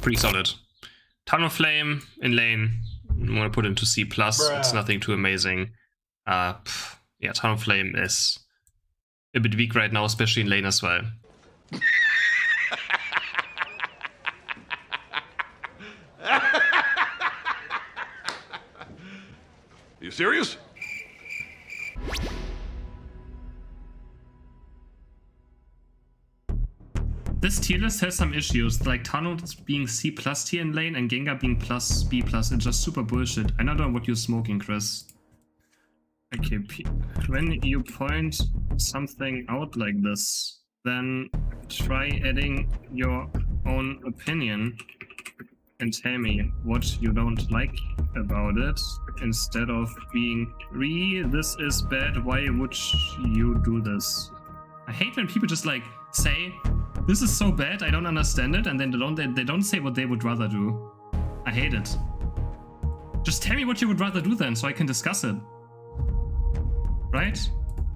pretty solid. Talonflame in lane, I'm gonna put into C+. It's nothing too amazing. Yeah, Talonflame is a bit weak right now, especially in lane as well. You serious? This tier list has some issues, like Talon being C+ tier in lane and Gengar being plus B+. It's just super bullshit. I don't know what you're smoking, Chris. Okay, when you point something out like this, then try adding your own opinion and tell me what you don't like about it, instead of being, this is bad, why would you do this? I hate when people just like say, this is so bad, I don't understand it, and then they don't say what they would rather do. I hate it. Just tell me what you would rather do then, so I can discuss it. Right?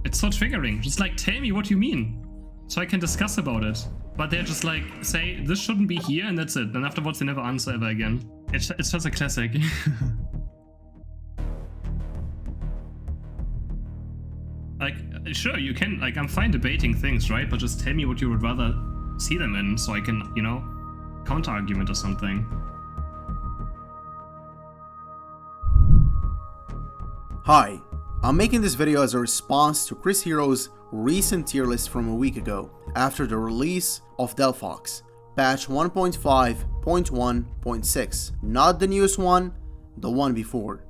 It's so triggering. Just like, tell me what you mean, so I can discuss about it. But they're just like, say, this shouldn't be here, and that's it. And afterwards they never answer ever again. It's just a classic. Like, sure, you can, like, I'm fine debating things, right? But just tell me what you would rather see them in, so I can, you know, counter-argument or something. Hi, I'm making this video as a response to CrisHeroes' recent tier list from a week ago, after the release of Delphox, patch 1.5.1.6, not the newest one, the one before.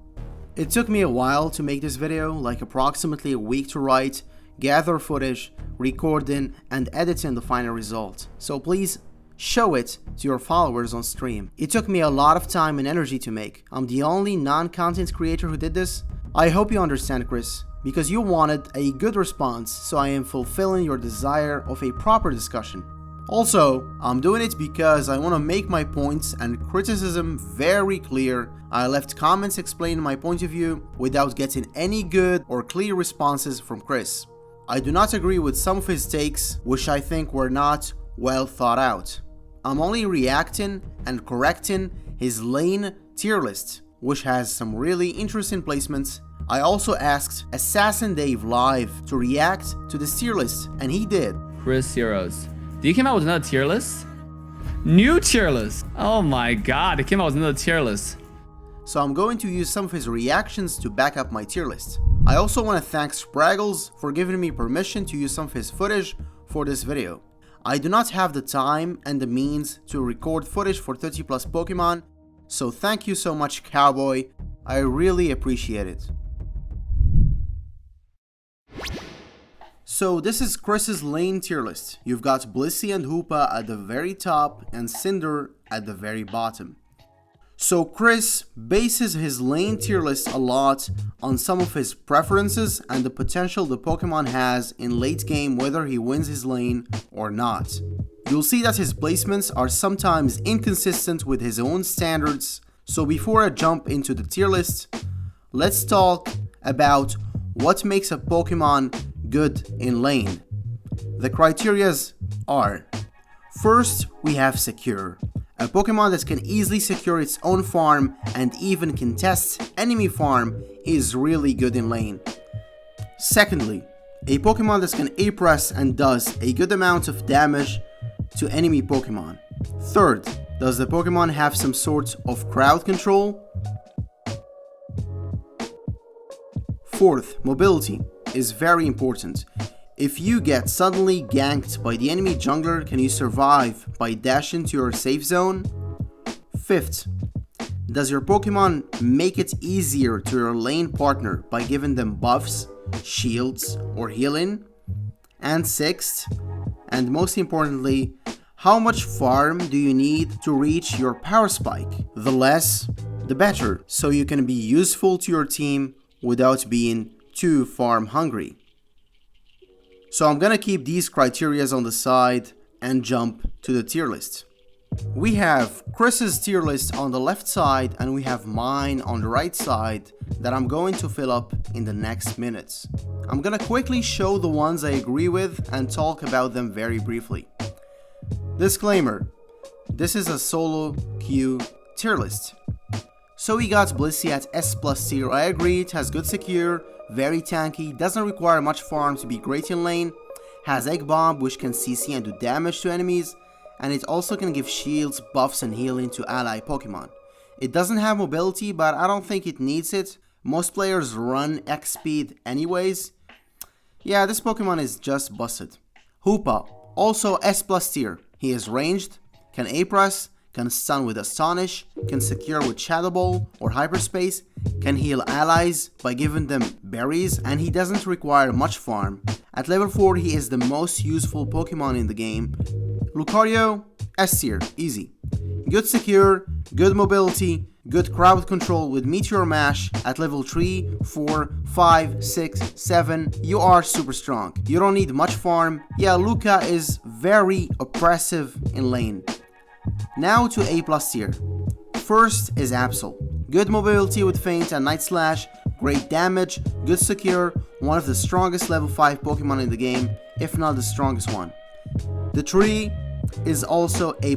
It took me a while to make this video, like approximately a week to write, gather footage, record in, and edit in the final result. So please show it to your followers on stream. It took me a lot of time and energy to make. I'm the only non-content creator who did this. I hope you understand, Chris, because you wanted a good response, so I am fulfilling your desire of a proper discussion. Also, I'm doing it because I want to make my points and criticism very clear. I left comments explaining my point of view without getting any good or clear responses from Chris. I do not agree with some of his takes, which I think were not well thought out. I'm only reacting and correcting his lane tier list, which has some really interesting placements. I also asked AssDave live to react to this tier list, and he did. CrisHeroes. Did you came out with another tier list? New tier list! Oh my god, it came out with another tier list. So I'm going to use some of his reactions to back up my tier list. I also want to thank Spragels for giving me permission to use some of his footage for this video. I do not have the time and the means to record footage for 30 plus Pokemon, so thank you so much, Cowboy. I really appreciate it. So this is Chris's lane tier list. You've got Blissey and Hoopa at the very top and Cinder at the very bottom. So Chris bases his lane tier list a lot on some of his preferences and the potential the Pokemon has in late game, whether he wins his lane or not. You'll see that his placements are sometimes inconsistent with his own standards. So before I jump into the tier list, let's talk about what makes a Pokemon good in lane. The criterias are: first, we have secure. A Pokemon that can easily secure its own farm and even contest enemy farm is really good in lane. Secondly, a Pokemon that can A-press and does a good amount of damage to enemy Pokemon. Third, does the Pokemon have some sort of crowd control? Fourth, mobility is very important. If you get suddenly ganked by the enemy jungler, can you survive by dashing to your safe zone? Fifth, does your Pokemon make it easier to your lane partner by giving them buffs, shields, or healing? And sixth, and most importantly, how much farm do you need to reach your power spike? The less, the better, so you can be useful to your team without being too farm hungry. So I'm gonna keep these criterias on the side and jump to the tier list. We have Chris's tier list on the left side and we have mine on the right side that I'm going to fill up in the next minutes. I'm gonna quickly show the ones I agree with and talk about them very briefly. Disclaimer: This is a solo queue tier list. So we got Blissey at S+ tier. I agree, it has good secure, very tanky, doesn't require much farm to be great in lane, has Egg Bomb which can CC and do damage to enemies, and it also can give shields, buffs and healing to ally Pokemon. It doesn't have mobility, but I don't think it needs it. Most players run X speed anyways. Yeah, this Pokemon is just busted. Hoopa, also S+ tier. He is ranged, can A-Press, can stun with Astonish, can secure with Shadow Ball or Hyperspace, can heal allies by giving them berries, and he doesn't require much farm. At level 4 he is the most useful Pokemon in the game. Lucario, S tier, easy. Good secure, good mobility, good crowd control with Meteor Mash. At level 3, 4, 5, 6, 7, you are super strong. You don't need much farm. Yeah, Luca is very oppressive in lane. Now to A+ tier. First is Absol. Good mobility with Feint and Night Slash, great damage, good secure, one of the strongest level 5 Pokemon in the game, if not the strongest one. The tree is also A+.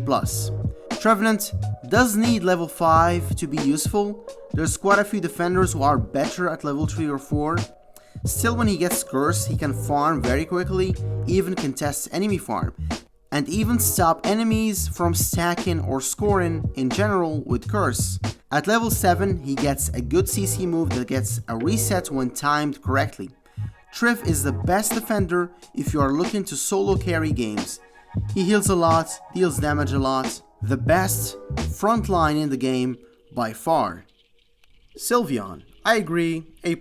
Trevenant does need level 5 to be useful. There's quite a few defenders who are better at level 3 or 4. Still, when he gets Curse, he can farm very quickly, even contest enemy farm, and even stop enemies from stacking or scoring in general with Curse. At level 7, he gets a good CC move that gets a reset when timed correctly. Triff is the best defender if you are looking to solo carry games. He heals a lot, deals damage a lot. The best front line in the game by far. Sylveon, I agree, A+.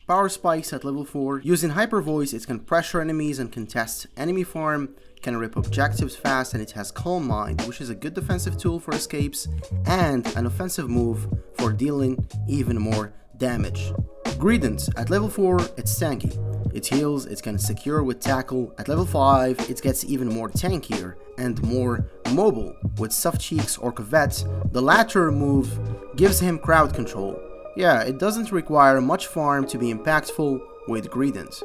Power spikes at level 4. Using Hyper Voice, it can pressure enemies and contest enemy farm, can rip objectives fast, and it has Calm Mind, which is a good defensive tool for escapes, and an offensive move for dealing even more damage. Greedent, at level 4, it's tanky. It heals, it can secure with Tackle. At level 5, it gets even more tankier and more mobile with Soft Cheeks or Cavette. The latter move gives him crowd control. Yeah, it doesn't require much farm to be impactful with Greedent.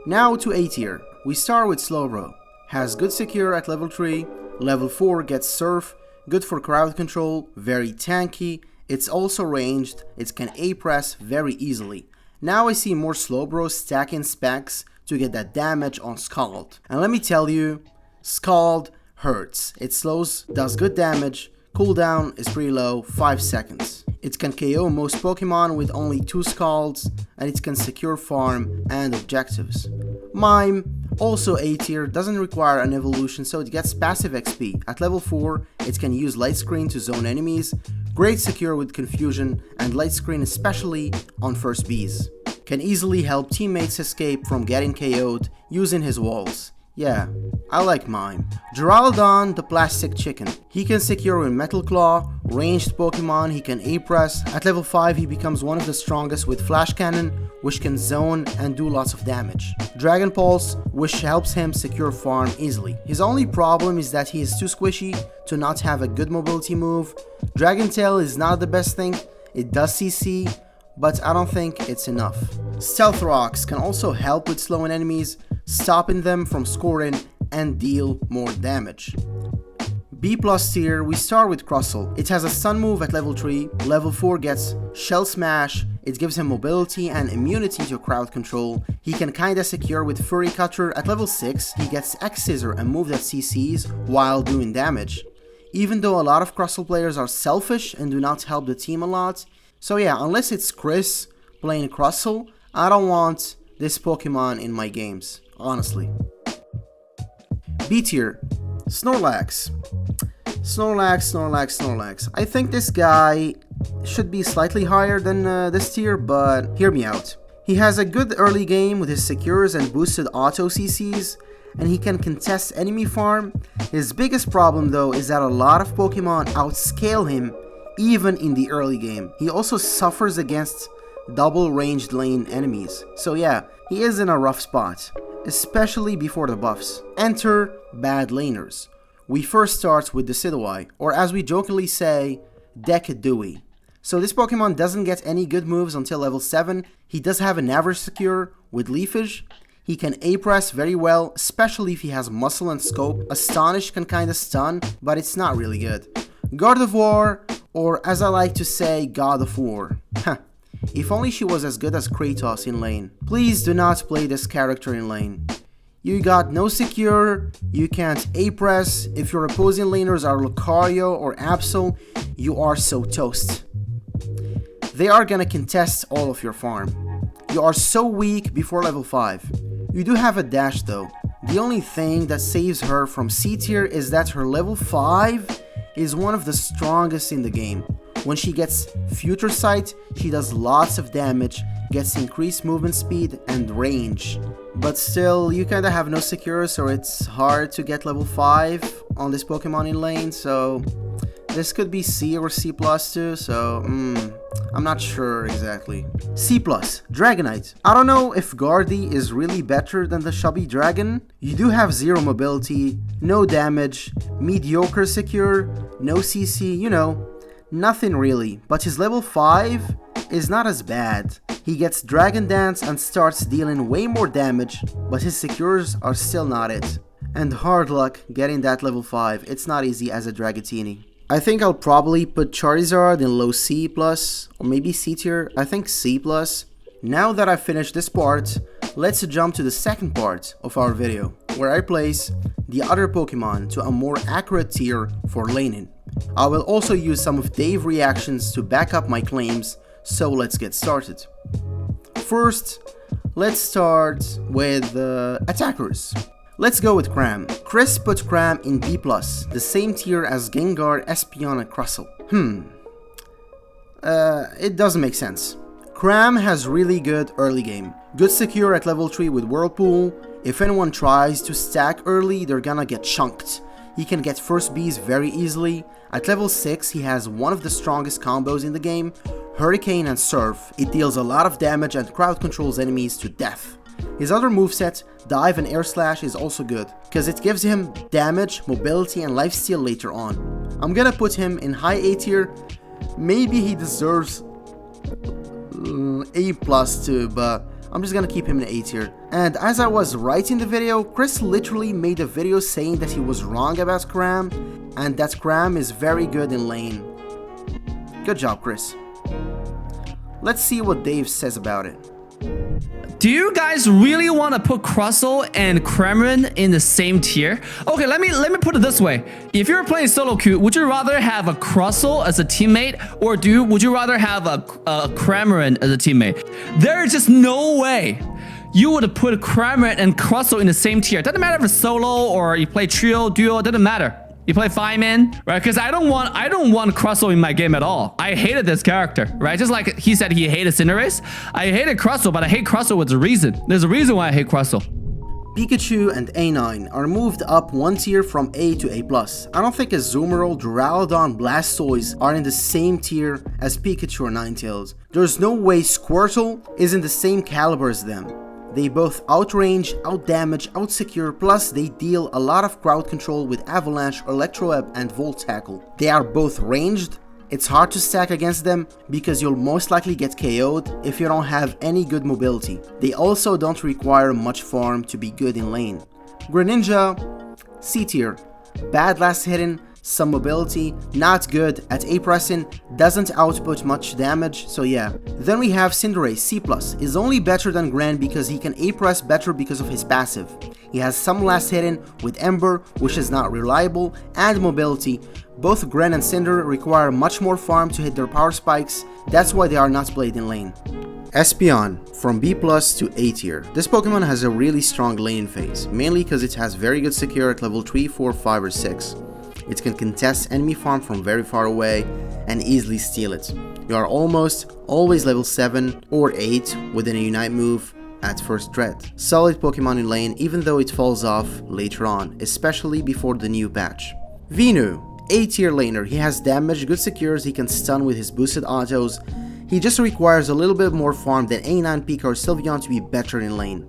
Now to A tier. We start with Slowbro. Has good secure at level 3. Level 4 gets Surf, good for crowd control, very tanky. It's also ranged, it can A-Press very easily. Now I see more Slowbro stacking specs to get that damage on Scald. And let me tell you, Scald hurts. It slows, does good damage, cooldown is pretty low, 5 seconds. It can KO most Pokemon with only 2 Scalds, and it can secure farm and objectives. Mime, also A tier, doesn't require an evolution, so it gets passive XP. At level 4, it can use Light Screen to zone enemies, great secure with Confusion, and Light Screen especially on first Bs. Can easily help teammates escape from getting KO'd using his walls. Yeah, I like Mime. Duraludon, the plastic chicken. He can secure with Metal Claw, ranged Pokemon, he can A-Press. At level 5 he becomes one of the strongest with Flash Cannon, which can zone and do lots of damage. Dragon Pulse, which helps him secure farm easily. His only problem is that he is too squishy to not have a good mobility move. Dragon Tail is not the best thing, it does CC, but I don't think it's enough. Stealth Rocks can also help with slowing enemies, stopping them from scoring and deal more damage. B+ tier, we start with Crustle. It has a stun move at level 3, level 4 gets Shell Smash, it gives him mobility and immunity to crowd control. He can kinda secure with Furry Cutter. At level 6, he gets X-Scissor, a move that CCs while doing damage. Even though a lot of Crustle players are selfish and do not help the team a lot. So yeah, unless it's Chris playing Crustle, I don't want this Pokemon in my games, honestly. B tier, Snorlax. Snorlax. I think this guy should be slightly higher than this tier, but hear me out. He has a good early game with his secures and boosted auto CCs, and he can contest enemy farm. His biggest problem though is that a lot of Pokemon outscale him even in the early game. He also suffers against double ranged lane enemies. So yeah, he is in a rough spot, especially before the buffs. Enter bad laners. We first start with Decidueye, or as we jokingly say, Decadewey. So this Pokemon doesn't get any good moves until level 7. He does have an average secure with Leafage. He can A-press very well, especially if he has muscle and scope. Astonish can kinda stun, but it's not really good. God of War, or as I like to say, God of War. If only she was as good as Kratos in lane. Please do not play this character in lane. You got no secure, you can't A-press, if your opposing laners are Lucario or Absol, you are so toast. They are gonna contest all of your farm. You are so weak before level 5. You do have a dash though. The only thing that saves her from C tier is that her level 5 is one of the strongest in the game. When she gets Future Sight, she does lots of damage, gets increased movement speed and range. But still, you kinda have no secure, so it's hard to get level 5 on this Pokemon in lane, so this could be C or C plus too, so I'm not sure exactly. C plus, Dragonite. I don't know if Guardy is really better than the Chubby Dragon. You do have 0 mobility, no damage, mediocre secure, no CC, you know, nothing really. But his level 5 is not as bad. He gets Dragon Dance and starts dealing way more damage, but his secures are still not it. And hard luck getting that level 5, it's not easy as a Dragatini. I think I'll probably put Charizard in low C+, or maybe C tier, I think C+. Now that I've finished this part, let's jump to the second part of our video, where I place the other Pokemon to a more accurate tier for laning. I will also use some of Dave reactions to back up my claims, so let's get started. First, let's start with attackers. Let's go with Cram. Chris put Cram in B+, the same tier as Gengar, Espeon, and Crustle. It doesn't make sense. Cram has really good early game. Good secure at level 3 with Whirlpool. If anyone tries to stack early, they're gonna get chunked. He can get first Bs very easily. At level 6, he has one of the strongest combos in the game, Hurricane and Surf. It deals a lot of damage and crowd controls enemies to death. His other moveset, Dive and Air Slash, is also good, because it gives him damage, mobility, and lifesteal later on. I'm gonna put him in high A tier. Maybe he deserves A+ too, but I'm just gonna keep him in A tier. And as I was writing the video, Chris literally made a video saying that he was wrong about Cram, and that Cram is very good in lane. Good job, Chris. Let's see what Dave says about it. Do you guys really want to put Crustle and Kremlin in the same tier? Okay, let me put it this way. If you're playing solo queue, would you rather have a Crustle as a teammate, or would you rather have a Kremlin as a teammate? There is just no way you would put Kremlin and Crustle in the same tier. It doesn't matter if it's solo or you play trio, duo, it doesn't matter. You play fireman, right? Because I don't want Crustle in my game at all. I hated this character, right? Just like he said he hated Cinderace. I hated Crustle, but I hate Crustle with a reason. There's a reason why I hate Crustle. Pikachu and A9 are moved up one tier from A to A+. I don't think Azumarill, Duraludon, Blastoise are in the same tier as Pikachu or Ninetales. There's no way Squirtle is in the same caliber as them. They both outrange, outdamage, outsecure, plus they deal a lot of crowd control with Avalanche, Electroweb, and Volt Tackle. They are both ranged. It's hard to stack against them because you'll most likely get KO'd if you don't have any good mobility. They also don't require much farm to be good in lane. Greninja, C tier. Bad last hitting, some mobility, not good at A-pressing, doesn't output much damage, so yeah. Then we have Cinderace, C+, is only better than Gran because he can A-press better because of his passive. He has some last hitting with Ember, which is not reliable, and mobility. Both Gran and Cinder require much more farm to hit their power spikes, that's why they are not played in lane. Espeon, from B+ to A tier. This Pokemon has a really strong lane phase, mainly because it has very good secure at level 3, 4, 5, or 6. It can contest enemy farm from very far away and easily steal it. You are almost always level 7 or 8 within a Unite move at first threat. Solid Pokemon in lane even though it falls off later on, especially before the new patch. Venu, A tier laner. He has damage, good secures, he can stun with his boosted autos. He just requires a little bit more farm than A9, Pika, or Sylveon to be better in lane.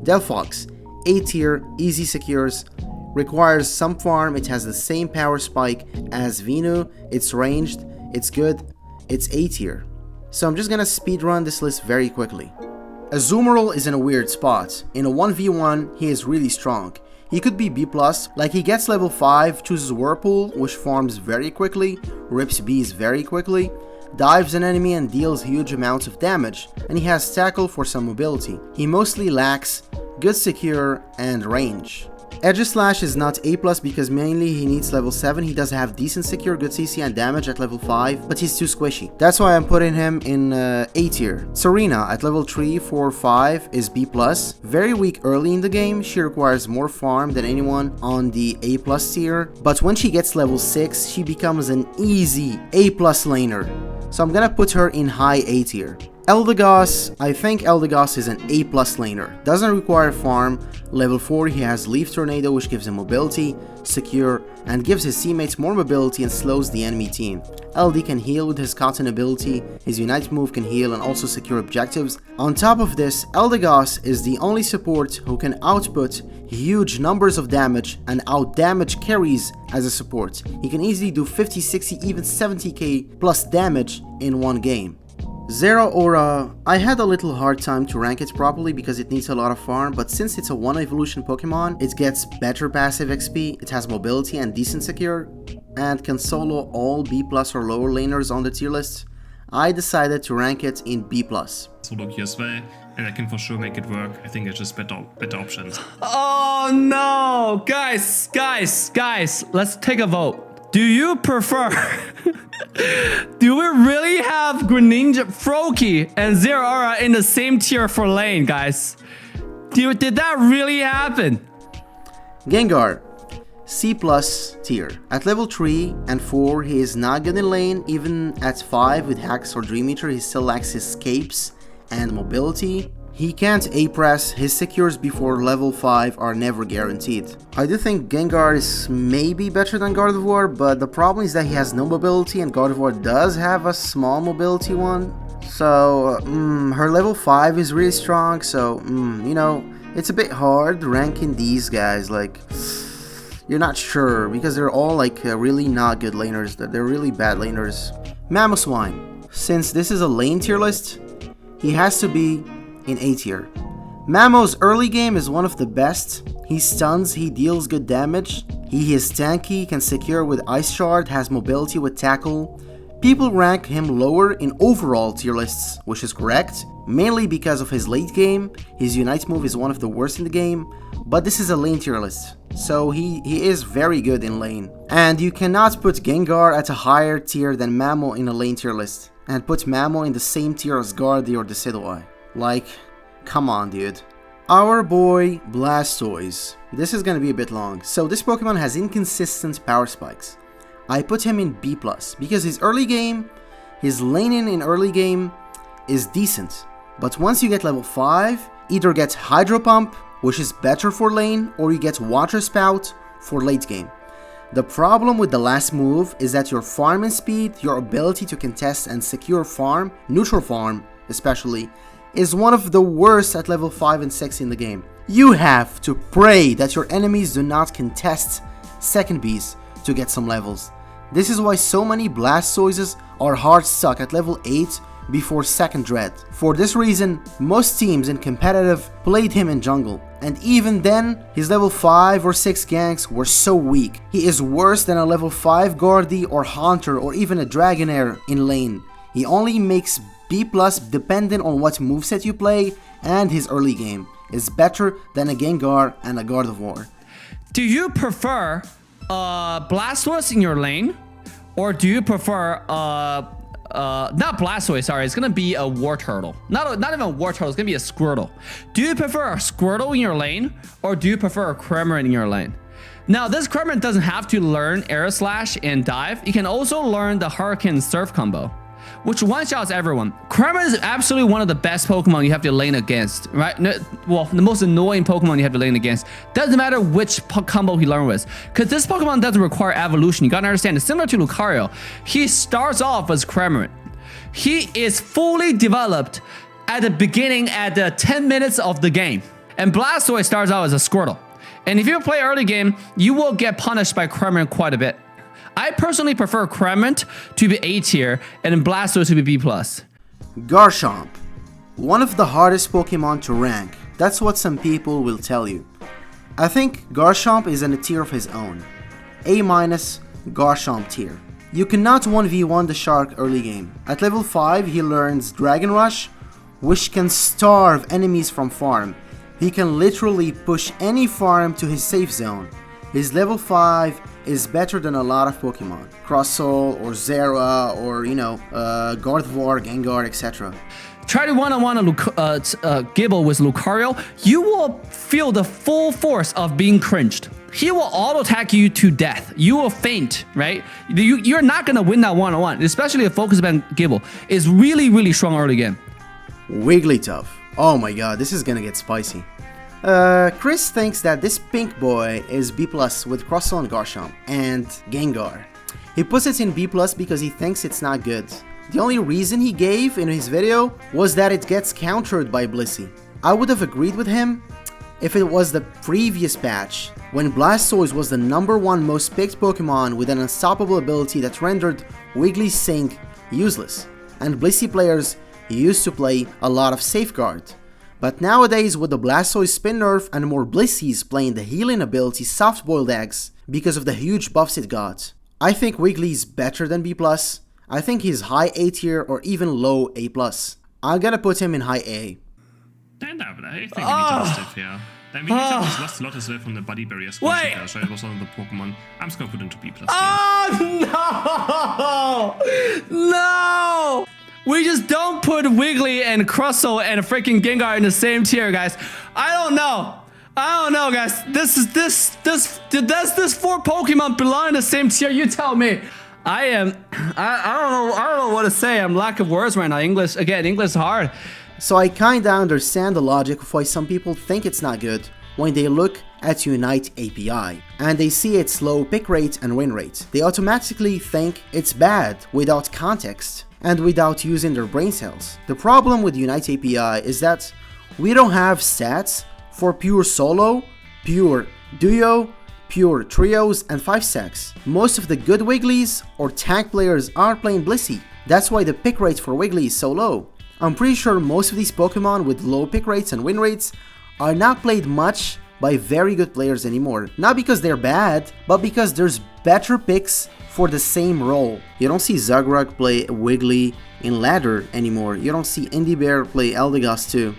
Delphox, A tier, easy secures. Requires some farm, it has the same power spike as Venu, it's ranged, it's good, it's A tier. So I'm just gonna speedrun this list very quickly. Azumarill is in a weird spot. In a 1v1, he is really strong. He could be B+, like he gets level 5, chooses Whirlpool, which farms very quickly, rips Bs very quickly, dives an enemy and deals huge amounts of damage, and he has tackle for some mobility. He mostly lacks good secure and range. Aegislash is not A+ because mainly he needs level 7, he does have decent secure, good CC and damage at level 5, but he's too squishy. That's why I'm putting him in A tier. Serena at level 3, 4, 5 is B+. Very weak early in the game, she requires more farm than anyone on the A+ tier, but when she gets level 6, she becomes an easy A+ laner. So I'm gonna put her in high A tier. Eldegoss, I think Eldegoss is an A+ laner. Doesn't require farm. Level 4 he has Leaf Tornado which gives him mobility, secure, and gives his teammates more mobility and slows the enemy team. LD can heal with his Cotton ability, his Unite move can heal and also secure objectives. On top of this, Eldegoss is the only support who can output huge numbers of damage and out-damage carries as a support. He can easily do 50, 60, even 70k plus damage in one game. Zero Aura, I had a little hard time to rank it properly because it needs a lot of farm, but since it's a 1 evolution Pokemon, it gets better passive XP, it has mobility and decent secure, and can solo all B+ or lower laners on the tier list. I decided to rank it in B+. Solo queue as well, and I can for sure make it work. I think it's just better options. Oh no! Guys, let's take a vote. Do you prefer... Do we really have Greninja, Froakie, and Zero Aura in the same tier for lane, guys? Did that really happen? Gengar, C+ tier. At level 3 and 4, he is not good in lane. Even at 5 with Hacks or Dream Eater, he still lacks escapes and mobility. He can't A-press, his secures before level 5 are never guaranteed. I do think Gengar is maybe better than Gardevoir, but the problem is that he has no mobility and Gardevoir does have a small mobility one. So, her level 5 is really strong, so, you know, it's a bit hard ranking these guys, like, you're not sure, because they're all like really not good laners, they're really bad laners. Mamoswine, since this is a lane tier list, he has to be in A tier. Mamo's early game is one of the best. He stuns, he deals good damage, he is tanky, can secure with Ice Shard, has mobility with tackle. People rank him lower in overall tier lists, which is correct, mainly because of his late game. His Unite move is one of the worst in the game, but this is a lane tier list, so he is very good in lane. And you cannot put Gengar at a higher tier than Mamo in a lane tier list, and put Mamo in the same tier as Gardy or Decidueye. Like, come on, dude. Our boy Blastoise. This is gonna be a bit long. So this Pokemon has inconsistent power spikes. I put him in B+, because his early game, his laning in early game is decent. But once you get level 5, either get Hydro Pump, which is better for lane, or you get Water Spout for late game. The problem with the last move is that your farming speed, your ability to contest and secure farm, neutral farm especially, is one of the worst at level 5 and 6 in the game. You have to pray that your enemies do not contest second bees to get some levels. This is why so many Blastoises are hard stuck at level 8 before second dread. For this reason, most teams in competitive played him in jungle, and even then, his level 5 or 6 ganks were so weak. He is worse than a level 5 Gardy or Haunter or even a Dragonair in lane. He only makes B+ dependent on what moveset you play, and his early game is better than a Gengar and a Gardevoir. Do you prefer Blastoise in your lane, or do you prefer not Blastoise, sorry, it's gonna be a Wartortle. Not even a Wartortle, it's gonna be a Squirtle. Do you prefer a Squirtle in your lane, or do you prefer a Cramorant in your lane? Now, this Cramorant doesn't have to learn Air Slash and Dive. You can also learn the Hurricane Surf combo, which one-shots everyone. Cramorant is absolutely one of the best Pokemon you have to lane against, right? Well, the most annoying Pokemon you have to lane against. Doesn't matter which combo he learns with, because this Pokemon doesn't require evolution. You gotta understand, it's similar to Lucario. He starts off as Cramorant. He is fully developed at the beginning at the 10 minutes of the game. And Blastoise starts out as a Squirtle. And if you play early game, you will get punished by Cramorant quite a bit. I personally prefer Cramorant to be A tier and Blastoise to be B+. Garchomp. One of the hardest Pokemon to rank, that's what some people will tell you. I think Garchomp is in a tier of his own. A- Garchomp tier. You cannot 1v1 the shark early game. At level 5 he learns Dragon Rush, which can starve enemies from farm. He can literally push any farm to his safe zone. His level 5 is better than a lot of Pokemon. Crustle or Zera or Gardevoir, Gengar, etc. Try to one-on-one Gibble with Lucario, you will feel the full force of being cringed. He will auto-attack you to death. You will faint, right? You're not going to win that one-on-one, especially if Focus Band Gibble is really, really strong early game. Wigglytuff. Oh my god, this is gonna get spicy. Chris thinks that this pink boy is B+ with Crustle and Garchomp and Gengar. He puts it in B+ because he thinks it's not good. The only reason he gave in his video was that it gets countered by Blissey. I would have agreed with him if it was the previous patch, when Blastoise was the #1 most picked Pokemon with an unstoppable ability that rendered Wiggly's Sync useless, and Blissey players used to play a lot of Safeguard. But nowadays with the Blastoise spin nerf and more Blisseys playing the healing ability Soft Boiled Eggs because of the huge buffs it got, I think Wiggly's better than B+. I think he's high A tier or even low A+. I'm gonna put him in high A. And I think we need to AssDave here. Then we just lost a lot as well from the body barrier squash. So it was one of the Pokemon. I'm just gonna put into B+. Oh no! No! We just don't put Wiggly and Crustle and freaking Gengar in the same tier, guys. I don't know, guys. Does this 4 Pokemon belong in the same tier? You tell me. I don't know what to say. I'm lack of words right now. English is hard. So I kinda understand the logic of why some people think it's not good when they look at Unite API and they see its low pick rate and win rate. They automatically think it's bad without context and without using their brain cells. The problem with Unite API is that we don't have stats for pure solo, pure duo, pure trios, and 5-stacks. Most of the good Wigglies or tank players are playing Blissey. That's why the pick rate for Wiggly is so low. I'm pretty sure most of these Pokemon with low pick rates and win rates are not played much by very good players anymore. Not because they're bad, but because there's better picks for the same role. You don't see Zagrug play Wiggly in ladder anymore. You don't see Indie Bear play Eldegoss too.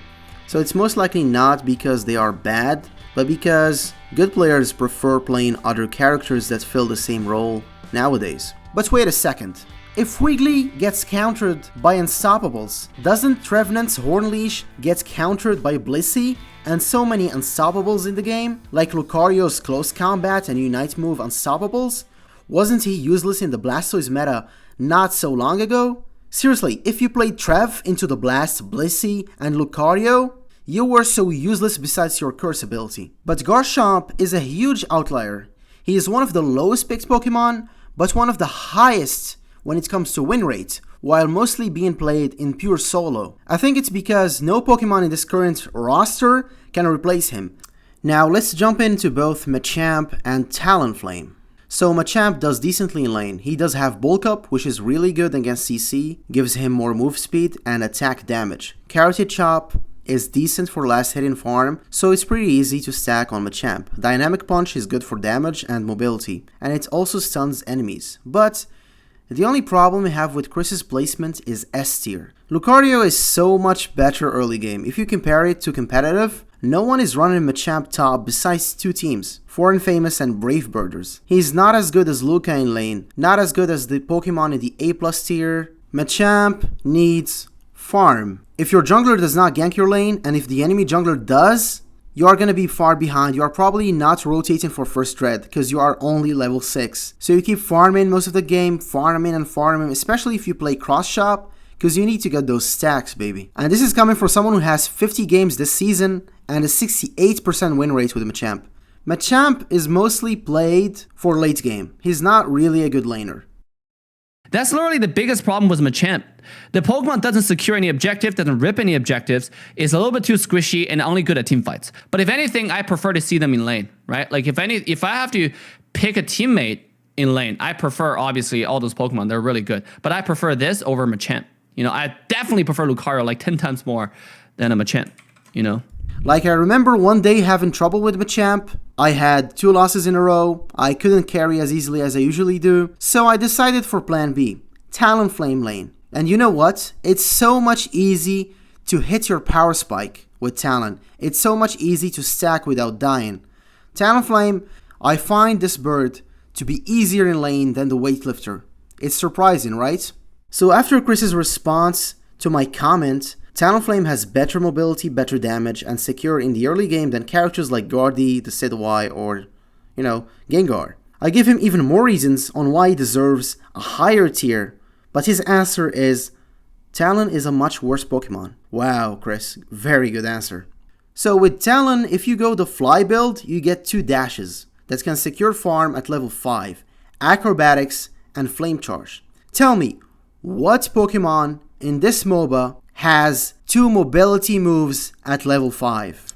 So it's most likely not because they are bad, but because good players prefer playing other characters that fill the same role nowadays. But wait a second. If Wiggly gets countered by Unstoppables, doesn't Trevenant's Hornleash get countered by Blissey and so many Unstoppables in the game? Like Lucario's Close Combat and Unite move Unstoppables? Wasn't he useless in the Blastoise meta not so long ago? Seriously, if you played Trev into the Blast, Blissey, and Lucario, you were so useless besides your Curse ability. But Garchomp is a huge outlier. He is one of the lowest picked Pokemon, but one of the highest when it comes to win rate, while mostly being played in pure solo. I think it's because no Pokemon in this current roster can replace him. Now let's jump into both Machamp and Talonflame. So Machamp does decently in lane. He does have Bulk Up, which is really good against CC, gives him more move speed and attack damage. Carrot Chop is decent for last hit in farm, so it's pretty easy to stack on Machamp. Dynamic Punch is good for damage and mobility, and it also stuns enemies. But the only problem we have with Chris's placement is S tier. Lucario is so much better early game. If you compare it to competitive, no one is running Machamp top besides 2 teams, Foreign Famous and Brave Birders. He's not as good as Luca in lane, not as good as the Pokemon in the A+ tier. Machamp needs farm. If your jungler does not gank your lane, and if the enemy jungler does, you are gonna be far behind. You are probably not rotating for first red because you are only level 6. So you keep farming most of the game, farming, especially if you play cross shop, because you need to get those stacks, baby. And this is coming from someone who has 50 games this season and a 68% win rate with Machamp. Machamp is mostly played for late game. He's not really a good laner. That's literally the biggest problem with Machamp. The Pokemon doesn't secure any objective, doesn't rip any objectives, is a little bit too squishy and only good at team fights. But if anything, I prefer to see them in lane, right? Like if I have to pick a teammate in lane, I prefer obviously all those Pokemon, they're really good. But I prefer this over Machamp. You know, I definitely prefer Lucario like 10 times more than a Machamp, you know. Like, I remember one day having trouble with Machamp. I had 2 losses in a row. I couldn't carry as easily as I usually do. So I decided for plan B, Talonflame lane. And you know what? It's so much easy to hit your power spike with Talon. It's so much easy to stack without dying. Talonflame, I find this bird to be easier in lane than the weightlifter. It's surprising, right? So after Chris's response to my comment, Talonflame has better mobility, better damage, and secure in the early game than characters like Gardy, the Decidueye, or, you know, Gengar. I give him even more reasons on why he deserves a higher tier, but his answer is, Talon is a much worse Pokemon. Wow, Chris, very good answer. So with Talon, if you go the fly build, you get 2 dashes that can secure farm at level 5, acrobatics, and flame charge. Tell me, what Pokemon in this MOBA has 2 mobility moves at level 5?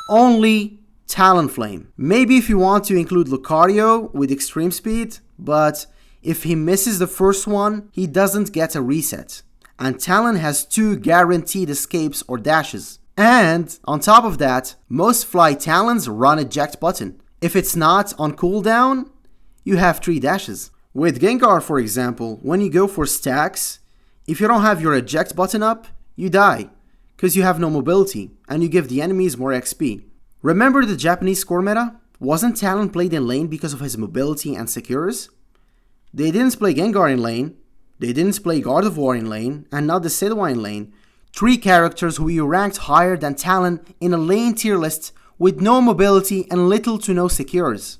Only Talonflame. Maybe if you want to include Lucario with extreme speed, but if he misses the first one, he doesn't get a reset. And Talon has 2 guaranteed escapes or dashes. And on top of that, most fly Talons run eject button. If it's not on cooldown, you have 3 dashes. With Gengar, for example, when you go for stacks, if you don't have your eject button up, you die, because you have no mobility, and you give the enemies more XP. Remember the Japanese score meta? Wasn't Talon played in lane because of his mobility and secures? They didn't play Gengar in lane, they didn't play Gardevoir in lane, and not the Decidueye in lane. 3 characters who you ranked higher than Talon in a lane tier list with no mobility and little to no secures.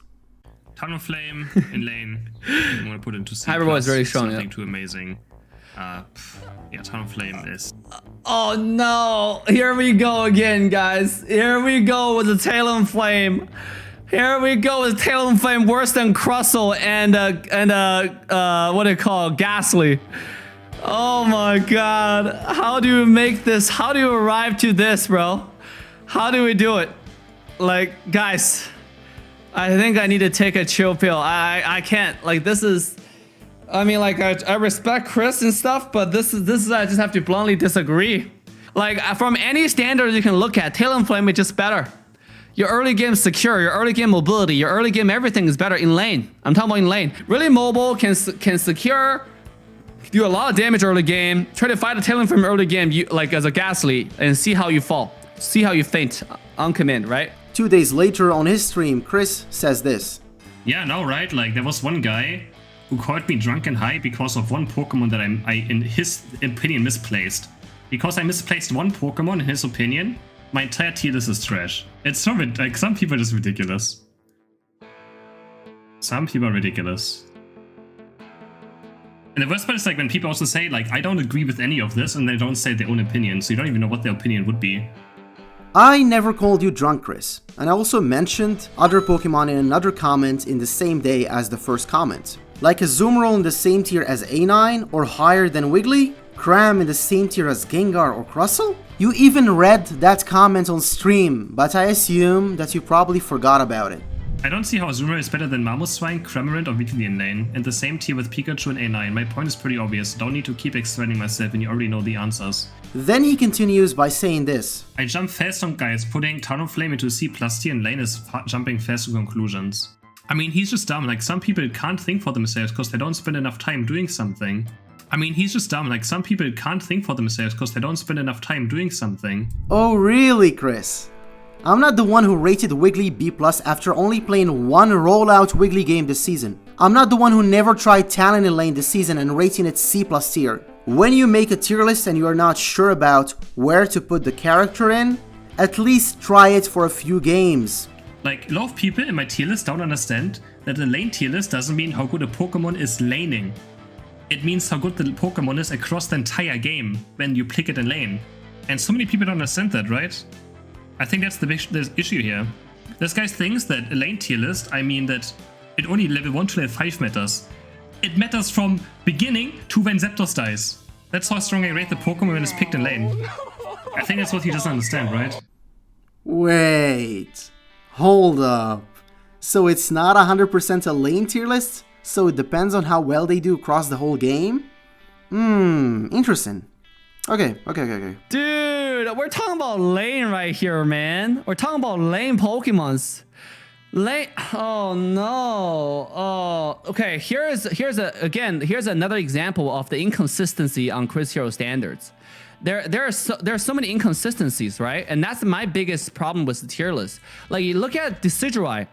Talonflame in lane. I'm gonna put into C+. Hyperbola is very strong, Something yeah. too amazing. Yeah, Talonflame is. Oh no! Here we go again, guys. Here we go with the Talonflame. Here we go with Talonflame worse than Crustle and what do you call it? Ghastly. Oh my god. How do you make this? How do you arrive to this, bro? How do we do it? Like, guys, I think I need to take a chill pill. I can't. Like, this is, I mean, like, I respect Chris and stuff, but this is I just have to bluntly disagree. Like, from any standard you can look at, Talonflame is just better. Your early game secure, your early game mobility, your early game everything is better in lane. I'm talking about in lane. Really mobile, can secure, do a lot of damage early game. Try to fight a Talonflame early game, you like as a Ghastly, and see how you fall. See how you faint on command, right? 2 days later on his stream, Chris says this. Yeah, no, right? Like, there was one guy who called me drunk and high because of one Pokemon that I in his opinion, misplaced. Because I misplaced one Pokemon in his opinion, my entire tier list is trash. It's so like, some people are just ridiculous. Some people are ridiculous. And the worst part is like when people also say like, I don't agree with any of this, and they don't say their own opinion, so you don't even know what their opinion would be. I never called you drunk, Chris, and I also mentioned other Pokemon in another comment in the same day as the first comment. Like Azumarill in the same tier as A9 or higher than Wiggly, Cram in the same tier as Gengar or Crustle? You even read that comment on stream, but I assume that you probably forgot about it. I don't see how Azumarill is better than Mamoswine, Cramorant, or Weakly in lane, and the same tier with Pikachu and A9. My point is pretty obvious, don't need to keep explaining myself and you already know the answers. Then he continues by saying this. I jump fast on guys, putting Talonflame into C+ tier in lane is jumping fast to conclusions. I mean, he's just dumb, like some people can't think for themselves because they don't spend enough time doing something. I mean, he's just dumb, like some people can't think for themselves because they don't spend enough time doing something. Oh really, Chris? I'm not the one who rated Wiggly B+ after only playing one rollout Wiggly game this season. I'm not the one who never tried Talon in lane this season and rating it C+ tier. When you make a tier list and you are not sure about where to put the character in, at least try it for a few games. Like, a lot of people in my tier list don't understand that the lane tier list doesn't mean how good a Pokemon is laning. It means how good the Pokemon is across the entire game when you pick it in lane. And so many people don't understand that, right? I think that's the issue here. This guy thinks that a lane tier list, I mean that it only level 1 to level 5 matters. It matters from beginning to when Zapdos dies. That's how strong I rate the Pokemon when it's picked in lane. I think that's what he doesn't understand, right? Wait, hold up. So it's not 100% a lane tier list? So it depends on how well they do across the whole game? Interesting. Okay. Dude, we're talking about lane right here, man. We're talking about lane Pokemons. Lane. Oh no. Oh, okay. Here's another example of the inconsistency on CrisHeroes standards. There are so many inconsistencies, right? And that's my biggest problem with the tier list. Like, you look at Decidueye.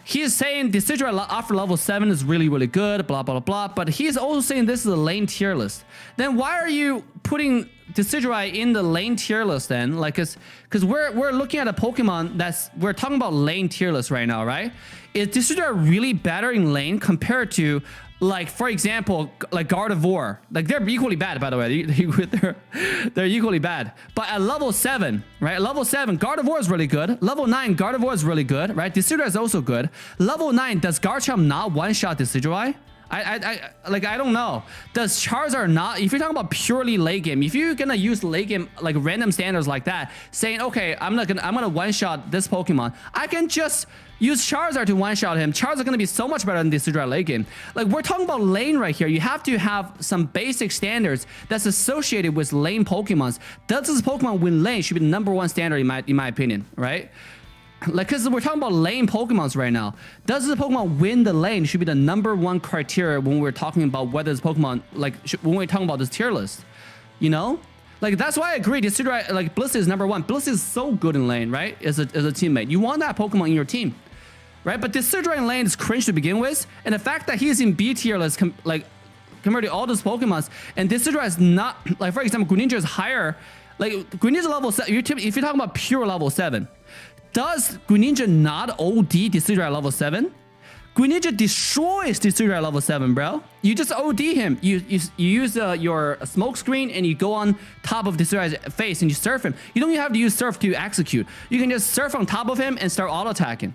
He's saying Decidueye after level 7 is really, really good, blah, blah, blah, but he's also saying this is a lane tier list. Then why are you putting Decidueye in the lane tier list then? Like, because we're looking at a Pokemon we're talking about lane tier list right now, right? Is Decidueye really better in lane compared to, like, for example, like Gardevoir? Like, they're equally bad, by the way. They're equally bad. But at level 7, right? Level 7, Gardevoir is really good. Level 9, Gardevoir is really good, right? Decidueye is also good. Level 9, does Garchomp not one-shot Decidueye? I don't know. Does Charizard not? If you're talking about purely late game, if you're gonna use late game like random standards like that, saying, okay, I'm gonna one-shot this Pokemon, I can just use Charizard to one-shot him. Charizard gonna be so much better than Decidueye late game. Like, we're talking about lane right here. You have to have some basic standards that's associated with lane Pokemons. Does this Pokemon win lane should be the #1 standard in my opinion, right? Like, because we're talking about lane Pokemons right now. Does this Pokemon win the lane should be the #1 criteria when we're talking about whether this Pokemon, like, when we're talking about this tier list, you know? Like, that's why I agree. Decidueye, like, Bliss is #1. Bliss is so good in lane, right? As a teammate. You want that Pokemon in your team, right? But Decidueye in lane is cringe to begin with. And the fact that he's in B tier list, compared to all those Pokemons, and Decidueye is not, like, for example, Greninja is higher. Like, Greninja is level 7. If you're talking about pure level 7, does Greninja not OD Decidueye level 7? Greninja destroys Decidueye level 7, bro. You just OD him. You use your smoke screen and you go on top of Decidueye's face and you surf him. You don't even have to use surf to execute. You can just surf on top of him and start auto attacking.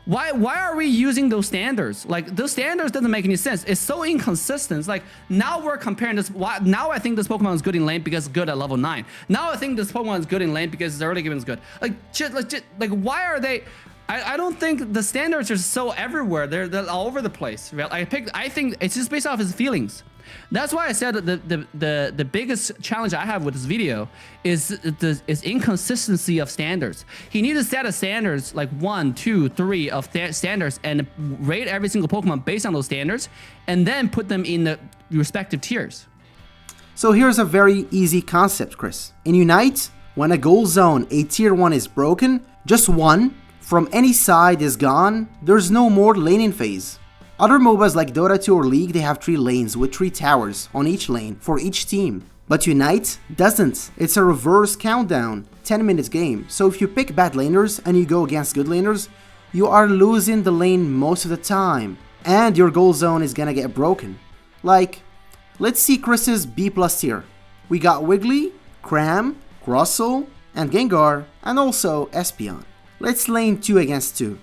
Why are we using those standards? Like, those standards doesn't make any sense. It's so inconsistent. It's like, now we're comparing this. Now I think this Pokemon is good in lane because it's good at level 9. Now I think this Pokemon is good in lane because its early game is good. Like, why are they? I don't think the standards are so everywhere. They're all over the place. I think it's just based off his feelings. That's why I said that the biggest challenge I have with this video is inconsistency of standards. He needs to set a standards like 1, 2, 3 of standards and rate every single Pokemon based on those standards, and then put them in the respective tiers. So here's a very easy concept, Chris. In Unite, when a goal zone, a tier 1 is broken, just one from any side is gone. There's no more laning phase. Other MOBAs like Dota 2 or League, they have 3 lanes with 3 towers on each lane for each team. But Unite doesn't. It's a reverse countdown, 10 minutes game. So if you pick bad laners and you go against good laners, you are losing the lane most of the time. And your goal zone is gonna get broken. Like, let's see Chris's B+ tier. We got Wiggly, Cram, Crustle, and Gengar, and also Espeon. Let's lane 2 against 2.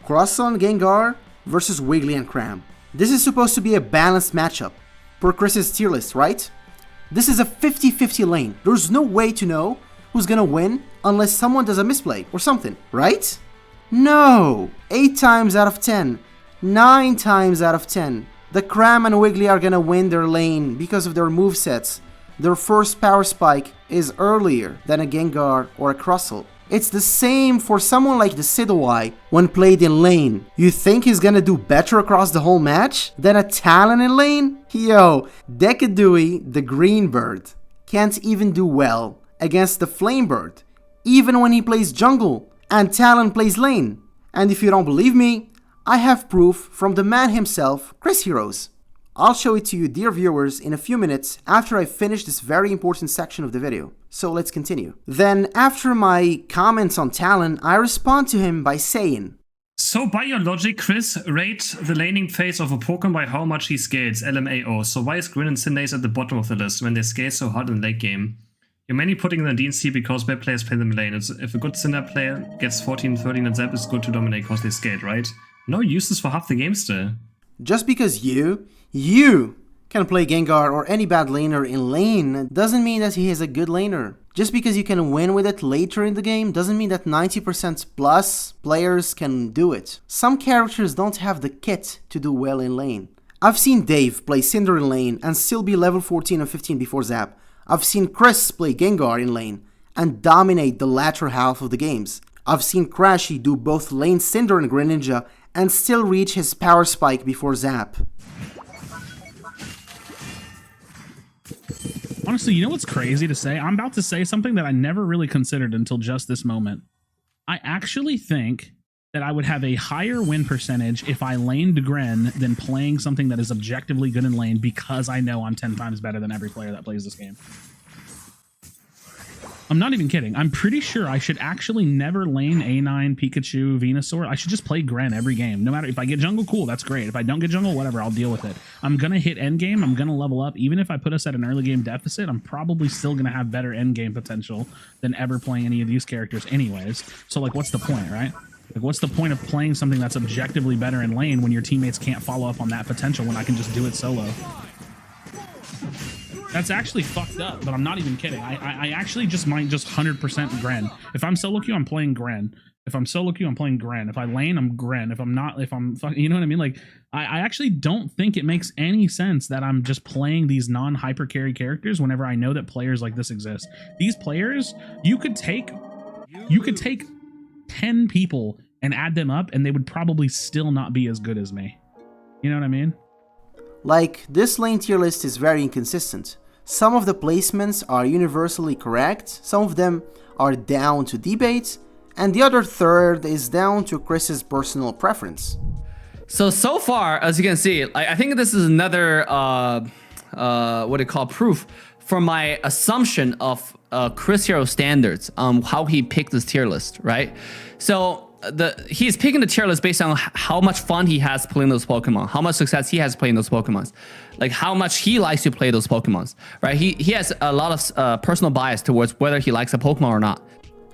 Crustle and Gengar versus Wiggly and Cram. This is supposed to be a balanced matchup per Chris's tier list, right? This is a 50-50 lane. There's no way to know who's gonna win unless someone does a misplay or something, right? No! 8 times out of 10, 9 times out of 10, the Cram and Wiggly are gonna win their lane because of their movesets. Their first power spike is earlier than a Gengar or a Crustle. It's the same for someone like Decidueye when played in lane. You think he's gonna do better across the whole match than a Talon in lane? Yo, Decadui, the green bird, can't even do well against the flame bird, even when he plays jungle and Talon plays lane. And if you don't believe me, I have proof from the man himself, CrisHeroes. I'll show it to you, dear viewers, in a few minutes after I finish this very important section of the video. So let's continue. Then, after my comments on Talon, I respond to him by saying, so by your logic, Chris, rate the laning phase of a Pokemon by how much he scales, LMAO. So why is Grin and Cinderace at the bottom of the list when they scale so hard in the late game? You're mainly putting them in DNC because bad players play them in lane. If a good Cinder player gets 14, 13 and Zap, it's good to dominate because they scaled, right? No uses for half the game still. Just because you can play Gengar or any bad laner in lane doesn't mean that he is a good laner. Just because you can win with it later in the game doesn't mean that 90% plus players can do it. Some characters don't have the kit to do well in lane. I've seen Dave play Cinder in lane and still be level 14 and 15 before Zap. I've seen Chris play Gengar in lane and dominate the latter half of the games. I've seen Krashy do both lane Cinder and Greninja and still reach his power spike before Zap. Honestly, you know what's crazy to say? I'm about to say something that I never really considered until just this moment. I actually think that I would have a higher win percentage if I laned Gren than playing something that is objectively good in lane, because I know I'm 10 times better than every player that plays this game. I'm not even kidding. I'm pretty sure I should actually never lane A9, Pikachu, Venusaur. I should just play Gren every game. No matter if I get jungle, cool, that's great. If I don't get jungle, whatever, I'll deal with it. I'm going to hit endgame. I'm going to level up. Even if I put us at an early game deficit, I'm probably still going to have better endgame potential than ever playing any of these characters anyways. So, like, what's the point, right? Like, what's the point of playing something that's objectively better in lane when your teammates can't follow up on that potential when I can just do it solo? That's actually fucked up, but I'm not even kidding. I actually just might just 100% Gren. If I'm solo queue, I'm playing Gren. If I'm solo queue, I'm playing Gren. If I lane, I'm Gren. If I'm not, you know what I mean? Like, I actually don't think it makes any sense that I'm just playing these non-hyper carry characters whenever I know that players like this exist. These players, you could take 10 people and add them up and they would probably still not be as good as me. You know what I mean? Like, this lane tier list is very inconsistent. Some of the placements are universally correct, some of them are down to debate, and the other third is down to Chris's personal preference. So far, as you can see, I think this is another, what do you call, proof for my assumption of CrisHeroes standards, how he picked this tier list, right? So he's picking the tier list based on how much fun he has playing those Pokemon, how much success he has playing those Pokemons, like how much he likes to play those Pokemons, right? He has a lot of personal bias towards whether he likes a Pokemon or not.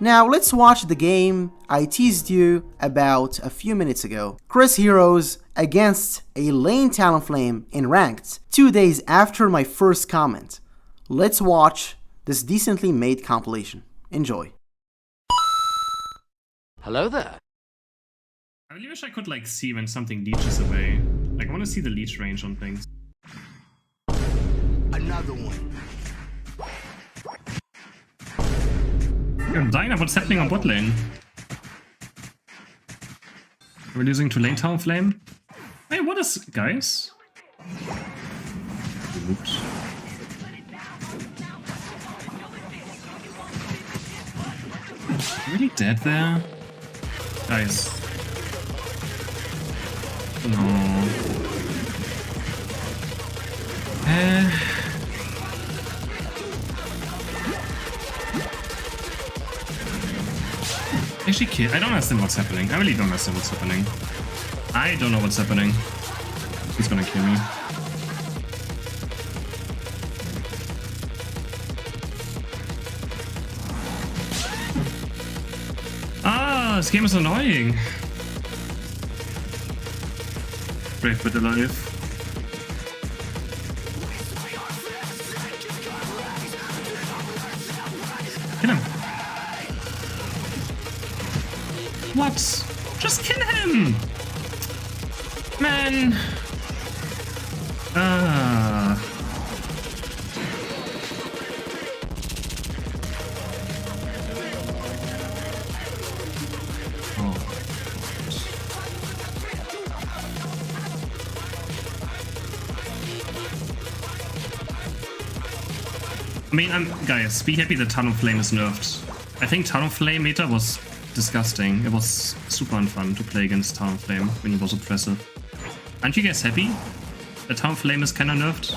Now let's watch the game I teased you about a few minutes ago. CrisHeroes against a lane Talonflame in Ranked, 2 days after my first comment. Let's watch this decently made compilation. Enjoy. Hello there. I really wish I could, like, see when something leeches away. Like, I want to see the leech range on things. Another one. Yo, Dinah, what's happening on bot lane? We're losing to lane Talonflame? Hey, what is... guys? Oops. Really dead there? Guys. No. Actually, kid, I don't understand what's happening. I really don't understand what's happening. I don't know what's happening. He's gonna kill me. Ah, this game is annoying. Brave but alive. Kill him. What? Just kill him! Man. Ah. I mean, guys, be happy that Talonflame is nerfed. I think Talonflame meta was disgusting. It was super unfun to play against Talonflame when he was oppressive. Aren't you guys happy that Talonflame is kinda nerfed?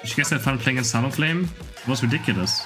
Did you guys have fun playing against Talonflame? It was ridiculous.